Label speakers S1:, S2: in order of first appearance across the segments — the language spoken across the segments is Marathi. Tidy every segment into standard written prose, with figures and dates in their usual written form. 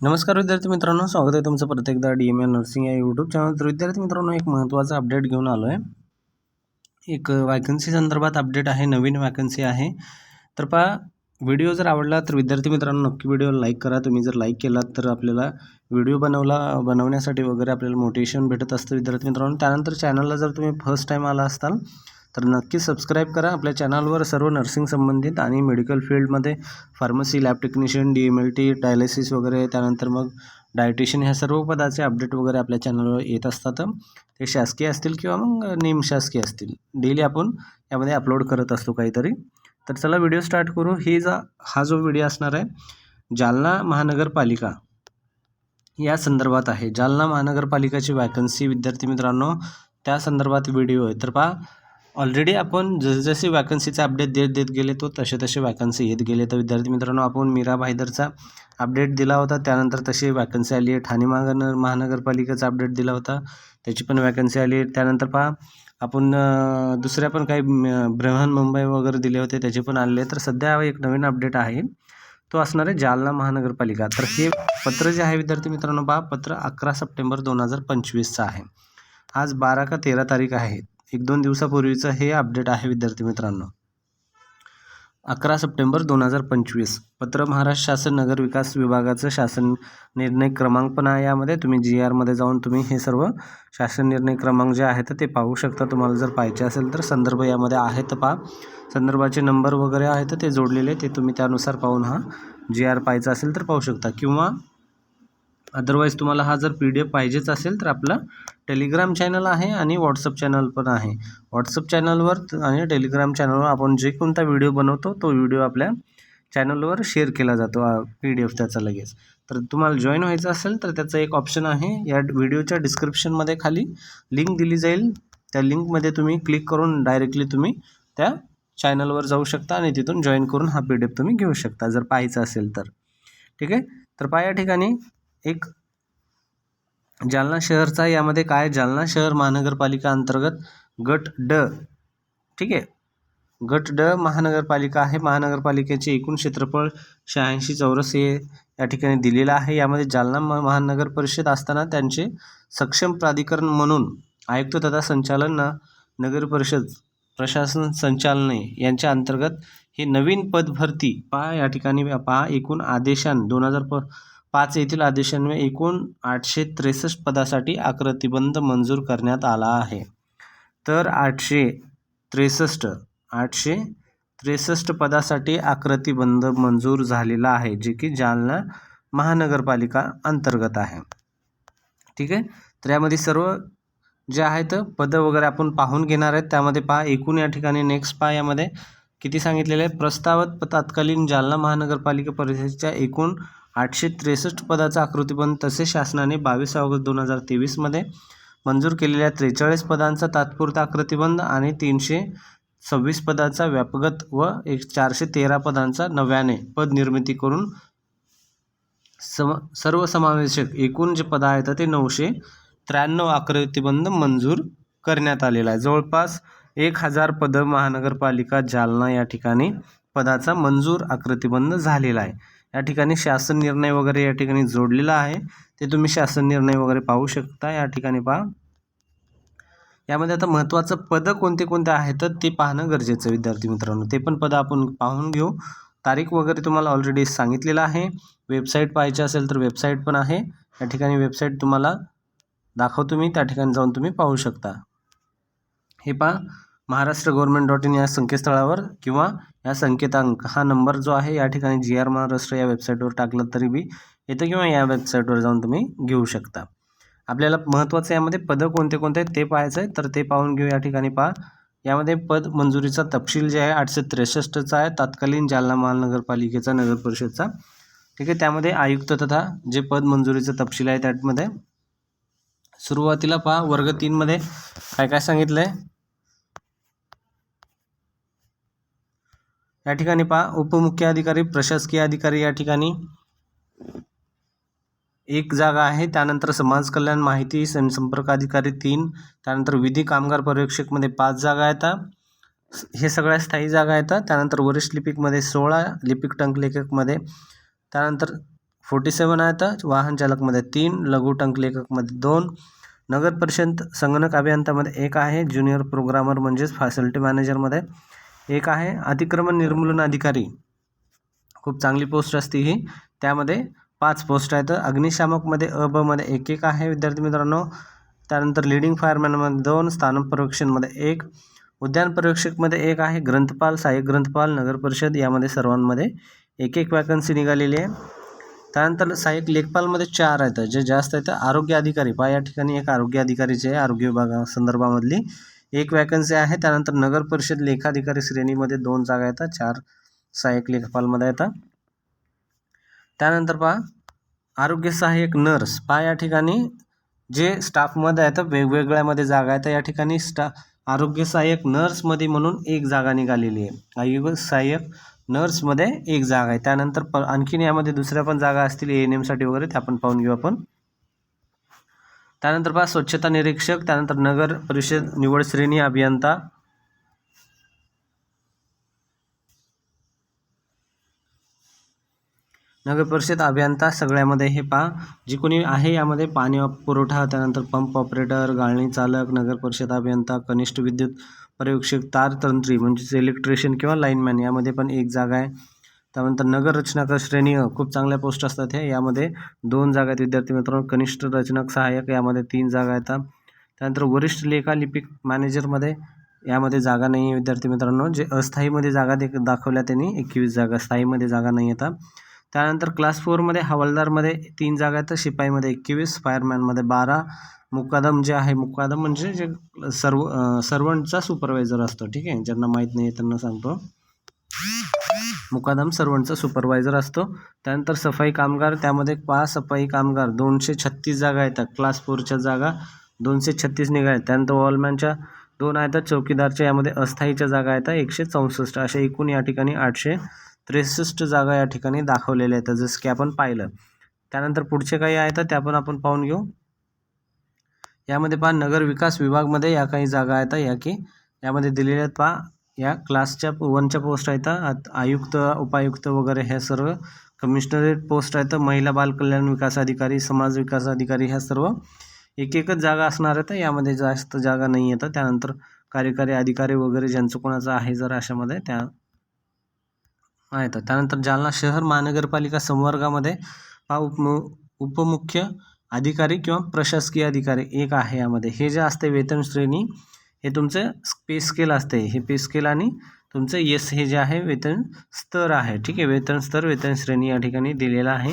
S1: नमस्कार विद्यार्थी मित्रांनो, स्वागत आहे तुमचं परत एकदा DML नर्सिंग या यूट्यूब चॅनल. तर विद्यार्थी मित्रांनो, एक महत्त्वाचा अपडेट घेऊन आलो आहे. एक वॅकन्सी संदर्भात अपडेट आहे, नवीन वॅकन्सी आहे. तर पहा, व्हिडिओ जर आवडला तर विद्यार्थी मित्रांनो नक्की व्हिडिओला लाईक करा. तुम्ही जर लाईक केलात तर आपल्याला व्हिडिओ बनवण्यासाठी वगैरे आपल्याला मोटिवेशन भेटत असतं विद्यार्थी मित्रांनो. त्यानंतर चॅनलला जर तुम्ही फर्स्ट टाईम आला असाल तर नक्की सबस्क्राईब करा. आपल्या चॅनलवर सर्व नर्सिंग संबंधित आणि मेडिकल फील्डमध्ये pharmacy, lab technician, DMLT, dialysis वगैरे, त्यानंतर मग डायटिशियन, ह्या सर्व पदाचे अपडेट वगैरे आपल्या चॅनलवर येत असतात. ते शासकीय असतील किंवा मग निमशासकीय असतील, डेली आपण यामध्ये अपलोड करत असतो काहीतरी. तर चला व्हिडिओ स्टार्ट करू. हा जो व्हिडिओ असणार आहे जालना महानगरपालिका या संदर्भात आहे. जालना महानगरपालिकाची वॅकन्सी विद्यार्थी मित्रांनो, त्या संदर्भात व्हिडिओ आहे. तर पहा, ऑलरेडी आपण जसे वॅकन्सीचे अपडेट देत गेले तो तसे वॅकन्सी येत गेले. तर विद्यार्थी मित्रांनो, आपण मीरा भाईदरचा अपडेट दिला होता, त्यानंतर तशी वॅकन्सी आली आहे. ठाणे महानगरपालिकेचा अपडेट दिला होता, त्याची पण वॅकन्सी आली आहे. त्यानंतर पहा, आपण दुसऱ्या पण काही बृहन्मुंबई वगैरे दिले होते, त्याचे पण आलेले. तर सध्या एक नवीन अपडेट आहे, तो असणार आहे जालना महानगरपालिका. तर हे पत्र जे आहे विद्यार्थी मित्रांनो, पहा, पत्र 11 सप्टेंबर 2025चं आहे. आज 12 का 13 तारीख आहे. 1-2 दिवसापूर्वीचं हे अपडेट आहे विद्यार्थी मित्रांनो. 11 सप्टेंबर 2025 पत्र महाराष्ट्र शासन नगर विकास विभागाचं शासन निर्णय क्रमांक पण आहे यामध्ये. तुम्ही GR मध्ये जाऊन तुम्ही हे सर्व शासन निर्णय क्रमांक जे आहेत ते पाहू शकता. तुम्हाला जर पाहिजे असेल तर संदर्भ यामध्ये आहेत. पहा, संदर्भाचे नंबर वगैरे आहेत ते जोडलेले, ते तुम्ही त्यानुसार पाहून हा GR पाहायचा असेल तर पाहू शकता. किंवा अदरवाईज तुम्हाला हा जर PDF पाहिजेच असेल तर आपला टेलिग्राम चॅनल आहे आणि व्हॉट्सअप चॅनल पण आहे. व्हॉट्सअप चॅनलवर आणि टेलिग्राम चॅनलवर आपण जे कोणता व्हिडिओ बनवतो तो व्हिडिओ आपल्या चॅनलवर शेअर केला जातो, PDF त्याचा लगेच. तर तुम्हाला जॉईन व्हायचं असेल तर त्याचं एक ऑप्शन आहे, या व्हिडिओच्या डिस्क्रिप्शनमध्ये खाली लिंक दिली जाईल. त्या लिंकमध्ये तुम्ही क्लिक करून डायरेक्टली तुम्ही त्या चॅनलवर जाऊ शकता आणि तिथून जॉईन करून हा PDF तुम्ही घेऊ शकता जर पाहायचं असेल तर. ठीक आहे. तर पहा, या ठिकाणी एक जालना शहरचा यामध्ये काय, जालना शहर महानगरपालिका अंतर्गत गट ड, ठीक आहे, गट ड महानगरपालिका आहे. महानगरपालिकेचे एकूण क्षेत्रफळ 86 चौरस हे या ठिकाणी दिलेलं आहे. यामध्ये जालना महानगर परिषद असताना त्यांचे सक्षम प्राधिकरण म्हणून आयुक्त तथा संचालन नगर परिषद प्रशासन संचालने यांच्या अंतर्गत हे नवीन पदभरती पहा, या ठिकाणी पहा, एकूण आदेशान 2005 येथील आदेशान्वये एकूण 863 पदासाठी आकृतिबंध मंजूर करण्यात आला आहे. तर 863 पदासाठी आकृतिबंध मंजूर झालेला आहे, जे की जालना महानगरपालिका अंतर्गत आहे. ठीक आहे. तर यामध्ये सर्व जे आहेत पदं वगैरे आपण पाहून घेणार आहेत. त्यामध्ये पहा, एकूण या ठिकाणी नेक्स्ट पहा, यामध्ये किती सांगितलेले आहे, प्रस्तावित तत्कालीन जालना महानगरपालिका परिषदेच्या एकूण 863 पदाचा आकृतिबंध तसेच शासनाने 22 ऑगस्ट 2023 मध्ये मंजूर केलेल्या 43 पदांचा तात्पुरता आकृतिबंध आणि 326 पदाचा व्यापकगत व 413 पदांचा नव्याने पद निर्मिती करून सर्वसमावेशक एकूण जे पद आहेत ते 993 आकृतिबंध मंजूर करण्यात आलेला आहे. जवळपास 1000 पद महानगरपालिका जालना या ठिकाणी पदाचा मंजूर आकृतिबंध झालेला आहे. या ठिकाणी शासन निर्णय वगैरे या ठिकाणी जोडलेला आहे, ते तुम्ही शासन निर्णय वगैरे पाहू शकता. या ठिकाणी पहा, यामध्ये आता महत्त्वाचं पदं कोणते कोणते आहेत ते पाहणं गरजेचं विद्यार्थी मित्रांनो. ते पण पदं आपण पाहून घेऊ. तारीख वगैरे तुम्हाला ऑलरेडी सांगितलेलं आहे. वेबसाईट पाहायची असेल तर वेबसाईट पण आहे. या ठिकाणी वेबसाईट तुम्हाला दाखवतो मी, त्या ठिकाणी जाऊन तुम्ही पाहू शकता. हे पहा, महाराष्ट्र.gov.in या संकेतस्थळावर किंवा या संकेतांक हा नंबर जो आहे या ठिकाणी GR महाराष्ट्र या वेबसाईटवर टाकलं तरी बी येतं, किंवा या वेबसाईटवर जाऊन तुम्ही घेऊ शकता. आपल्याला महत्त्वाचं यामध्ये पदं कोणते कोणते आहेत ते पाहायचं आहे, तर ते पाहून घेऊ. या ठिकाणी पहा, यामध्ये पद मंजुरीचा तपशील जे आहे 863चा आहे, तत्कालीन जालना महानगरपालिकेचा नगर परिषदचा. ठीक आहे. त्यामध्ये आयुक्त तथा जे पद मंजुरीचा तपशील आहे त्यामध्ये सुरुवातीला पहा, वर्ग 3 मध्ये काय काय सांगितलं आहे. या ठिकाणी पहा, उपमुख्य अधिकारी, प्रशासकीय अधिकारी या ठिकाणी 1 जागा आहे. त्यानंतर समाज कल्याण, माहिती संपर्क अधिकारी 3, त्यानंतर विधी कामगार पर्यवेक्षकमध्ये 5 जागा आहेत. हे सगळ्या स्थायी जागा आहेत. त्यानंतर वरिष्ठ लिपिकमध्ये 16, लिपिक टंकलेखकमध्ये, त्यानंतर 47 आहेत, वाहन चालकमध्ये 3, लघु टंकलेखकमध्ये 2, नगर परिषद संगणक अभियंतामध्ये 1 आहे, ज्युनियर प्रोग्रामर म्हणजेच फॅसिलिटी मॅनेजरमध्ये 1 आहे, अतिक्रमण निर्मूलन अधिकारी खूप चांगली पोस्ट असते ही, त्यामध्ये 5 पोस्ट आहेत, अग्निशामकमध्ये अ ब मध्ये 1 आहे विद्यार्थी मित्रांनो. त्यानंतर लिडिंग फायरमॅनमध्ये 2, स्थानक पर्यवेक्षणमध्ये 1, उद्यान पर्यवेक्षकमध्ये 1 आहे, ग्रंथपाल, सहाय्यक ग्रंथपाल, नगर परिषद यामध्ये सर्वांमध्ये 1 वॅकन्सी निघालेली आहे. त्यानंतर सहाय्यक लेखपालमध्ये 4 आहेत, जे जास्त आहेत. आरोग्य अधिकारी पहा या ठिकाणी एक आरोग्य अधिकारीचे आहे, आरोग्य विभागासंदर्भामधली 1 वॅकन्सी आहे. त्यानंतर नगर परिषद लेखाधिकारी श्रेणीमध्ये 2 जागा येतात, 4 सहाय्यक लेखपालमध्ये येतात. त्यानंतर पहा आरोग्य सहाय्यक नर्स, पहा या ठिकाणी जे स्टाफमध्ये आहेत वेगवेगळ्यामध्ये जागा आहेत, या ठिकाणी आरोग्य सहाय्यक नर्समध्ये म्हणून 1 जागा निघालेली आहे, आरोग्य सहाय्यक नर्समध्ये 1 जागा आहे. त्यानंतर आणखीन यामध्ये दुसऱ्या पण जागा असतील ANM साठी वगैरे, त्या आपण पाहून घेऊ आपण. त्यानंतर पहा स्वच्छता निरीक्षक, त्यानंतर नगर परिषद निवड श्रेणी अभियंता, नगर परिषद अभियंता सगळ्यामध्ये हे पहा जी कोणी आहे यामध्ये पाणी पुरवठा, त्यानंतर पंप ऑपरेटर, गाळणी चालक, नगर परिषद अभियंता, कनिष्ठ विद्युत पर्यवेक्षक, तारतंत्री म्हणजेच इलेक्ट्रिशियन किंवा लाईनमॅन यामध्ये पण 1 जागा आहे. त्यानंतर नगर रचनाकार श्रेणी खूप चांगल्या पोस्ट असतात हे, यामध्ये 2 जागा आहेत विद्यार्थी मित्रांनो. कनिष्ठ रचनाक सहाय्यक यामध्ये 3 जागा येतात. त्यानंतर वरिष्ठ लेखा लिपिक मॅनेजरमध्ये यामध्ये जागा नाही आहे विद्यार्थी मित्रांनो. जे अस्थायीमध्ये जागा दाखवल्या त्यांनी 21 जागा, स्थायीमध्ये जागा नाही येतात. त्यानंतर क्लास 4मध्ये हवालदारमध्ये 3 जागा आहेत, शिपाईमध्ये 21, फायरमॅनमध्ये 12, मुकादम जे आहे, मुकादम म्हणजे जे सर्वंटचा सुपरवायझर असतो, ठीक आहे, ज्यांना माहीत नाही त्यांना सांगतो, मुकादम सर्वंटचा सुपरवायझर असतो. त्यानंतर सफाई कामगार, त्यामध्ये 5 सफाई कामगार, 236 जागा येतात, क्लास 4च्या जागा 236 निघाल्या. त्यानंतर वॉलमॅनच्या 2 आहेत, चौकीदारच्या यामध्ये अस्थायीच्या जागा आहेत 164, अशा एकूण या ठिकाणी 863 जागा या ठिकाणी दाखवलेल्या आहेत, जसं की आपण पाहिलं. त्यानंतर पुढचे काही आहेत त्या पण आपण पाहून घेऊ. यामध्ये पहा नगर विकास विभागमध्ये या काही जागा आहेत, या की यामध्ये दिलेल्या आहेत. पहा या क्लासच्या 1च्या पोस्ट आहेत, आयुक्त, उपायुक्त वगैरे हे सर्व कमिशनरेट पोस्ट आहेत. महिला बाल कल्याण विकास अधिकारी, समाज विकास अधिकारी ह्या सर्व 1-1च जागा असणार आहेत, यामध्ये जास्त जागा नाही येतात. त्यानंतर कार्यकारी अधिकारी वगैरे ज्यांचं कोणाचं आहे जर अशामध्ये त्या आहेत. त्यानंतर जालना शहर महानगरपालिका संवर्गामध्ये पहा उपमुख्य अधिकारी किंवा प्रशासकीय अधिकारी 1 आहे यामध्ये. हे जे असते वेतन श्रेणी हे तुमचं पे स्केल असते, हे पे स्केल आणि तुमचं हे जे आहे वेतन स्तर आहे, ठीक आहे, वेतन स्तर वेतन श्रेणी या ठिकाणी दिलेला आहे.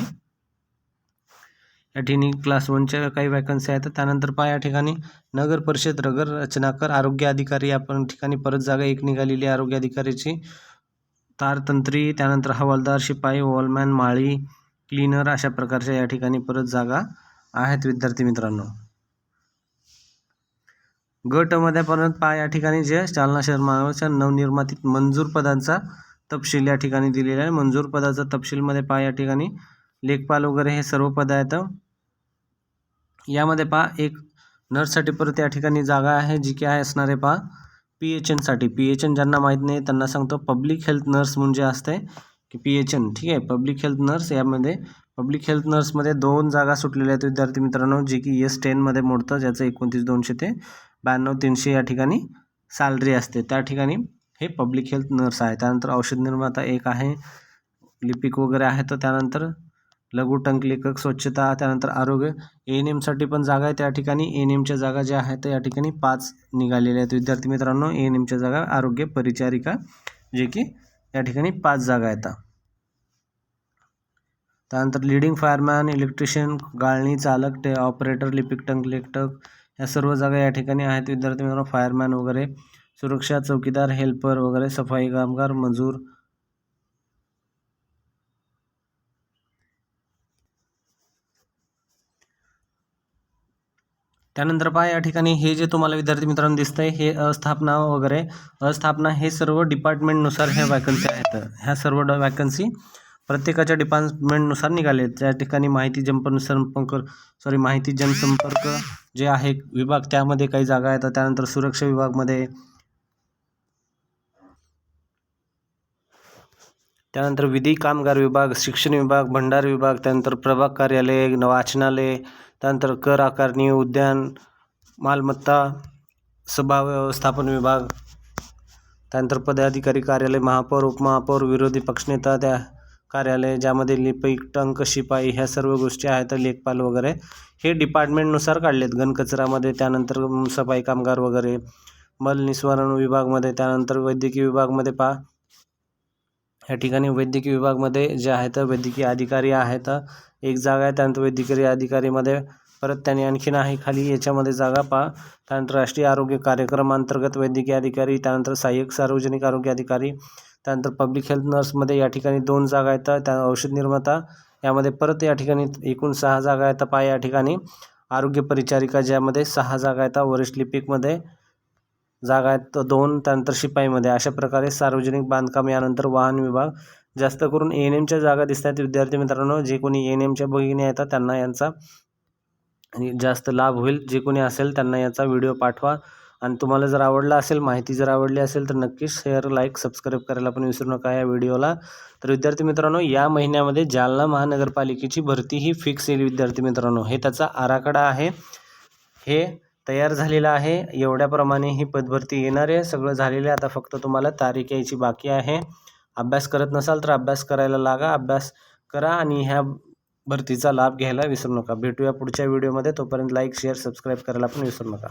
S1: या ठिकाणी क्लास 1च्या काही वॅकन्सी आहेत. त्यानंतर पहा या ठिकाणी नगर परिषद नगर रचनाकार आरोग्य अधिकारी आपण ठिकाणी परत जागा 1 निघालेली आहे आरोग्य अधिकारीची. तारतंत्री, त्यानंतर हवालदार, शिपाई, वॉलमॅन, माळी, क्लीनर अशा प्रकारच्या या ठिकाणी परत जागा आहेत विद्यार्थी मित्रांनो. गटमध्ये परत पहा या ठिकाणी जे जालना शहर महानगरच्या नवनिर्मित मंजूर पदांचा तपशील या ठिकाणी दिलेला आहे. मंजूर पदाचा तपशीलमध्ये पहा या ठिकाणी लेखपाल वगैरे हे सर्व पद आहेत. यामध्ये पहा एक नर्ससाठी परत या ठिकाणी जागा आहे, जी की आहे असणारे पहा PHN साठी. PHN ज्यांना माहीत नाही त्यांना सांगतो, पब्लिक हेल्थ नर्स म्हणजे असते की PHN, ठीक आहे, पब्लिक हेल्थ नर्स. यामध्ये पब्लिक हेल्थ नर्समध्ये 2 जागा सुटलेल्या आहेत विद्यार्थी मित्रांनो, जी की S10मध्ये मोडतं, ज्याचं 29,200 ते 92,300 या ठिकाणी सॅलरी असते. त्या ठिकाणी हे पब्लिक हेल्थ नर्स आहे. त्यानंतर औषध निर्माता 1 आहे, लिपिक वगैरे आहे. तर त्यानंतर लघु टंकलेखक, स्वच्छता, त्यानंतर आरोग्य ANM साठी पण जागा आहे. त्या ठिकाणी ANMच्या जागा ज्या आहेत या ठिकाणी 5 निघालेल्या आहेत विद्यार्थी मित्रांनो. ANMच्या जागा आरोग्य परिचारिका, जे की या ठिकाणी 5 जागा आहेत. त्यानंतर लिडिंग फायरमॅन, इलेक्ट्रिशियन, गाळणी चालक, ऑपरेटर, लिपिक, टंकलेखक या सर्व जागा या ठिकाणी आहेत विद्यार्थी मित्रांनो. फायरमॅन वगैरे, सुरक्षा चौकीदार, हेल्पर वगैरे, सफाई कामगार, मजूर. त्यानंतर पहा या ठिकाणी हे जे तुम्हाला विद्यार्थी मित्रांनो दिसतंय हे अस्थापना वगैरे, अस्थापना हे सर्व डिपार्टमेंटनुसार ह्या वॅकन्सी आहेत. ह्या सर्व वॅकन्सी प्रत्येकाच्या डिपार्टमेंटनुसार निघाले. त्या ठिकाणी माहिती जनसंपर्क जे आहे विभाग त्यामध्ये काही जागा आहेत. त्यानंतर सुरक्षा विभागमध्ये, त्यानंतर विधी कामगार विभाग, शिक्षण विभाग, भंडार विभाग, त्यानंतर प्रभाग कार्यालय, वाचनालय, त्यानंतर कर आकारणी, उद्यान, मालमत्ता, सभा व्यवस्थापन विभाग, त्यानंतर पदाधिकारी कार्यालय, महापौर, उपमहापौर, विरोधी पक्षनेता त्या कार्यालय, ज्यामध्ये लिपिक, टंक, शिपाई ह्या सर्व गोष्टी आहेत, लेखपाल वगैरे हे डिपार्टमेंटनुसार काढलेत. घनकचरामध्ये, त्यानंतर सफाई कामगार वगैरे, मलनिस्वारण विभागमध्ये, त्यानंतर वैद्यकीय विभागमध्ये या ठिकाणी वैद्यकीय विभागमध्ये जे आहेत वैद्यकीय अधिकारी आहेत, एक जागा आहे. त्यानंतर वैद्यकीय अधिकारीमध्ये परत त्यांनी आणखीन आहे खाली याच्यामध्ये जागा त्यानंतर राष्ट्रीय आरोग्य कार्यक्रम अंतर्गत वैद्यकीय अधिकारी, त्यानंतर सहाय्यक सार्वजनिक आरोग्य अधिकारी, त्यानंतर पब्लिक हेल्थ नर्समध्ये या ठिकाणी 2 जागा आहेत. त्या औषध निर्माता यामध्ये परत या ठिकाणी एकूण 6 जागा आहेत. या ठिकाणी आरोग्य परिचारिका ज्यामध्ये 6 जागा आहेत. वरिष्ठ लिपिकमध्ये जागा आहेत 2, त्यानंतर शिपाईमध्ये. अशा प्रकारे सार्वजनिक बांधकाम, यानंतर वाहन विभाग, जास्त करून ANMच्या जागा दिसत आहेत विद्यार्थी मित्रांनो. जे कोणी ANMच्या भगिनी आहेत त्यांना यांचा जास्त लाभ होईल. जे कोणी असेल त्यांना याचा व्हिडिओ पाठवा. आणि तुम्हाला जर आवडला असेल, माहिती जर आवडली असेल तर नक्कीच शेअर, लाईक, सबस्क्राईब करायला पण विसरू नका या व्हिडिओला. तर विद्यार्थी मित्रांनो, या महिन्यामध्ये जालना महानगरपालिकेची भरती ही फिक्स येईल विद्यार्थी मित्रांनो. हे त्याचा आराखडा आहे, हे तयार झालेला आहे. एवढ्याप्रमाणे ही पदभरती येणार आहे. सगळं झालेलं आहे. आता फक्त तुम्हाला तारीख यायची बाकी आहे. अभ्यास करत नसाल तर अभ्यास करायला लागा, अभ्यास करा आणि ह्या भरतीचा लाभ घ्यायला विसरू नका. भेटूया पुढच्या व्हिडिओमध्ये. तोपर्यंत लाईक, शेअर, सबस्क्राईब करायला पण विसरू नका.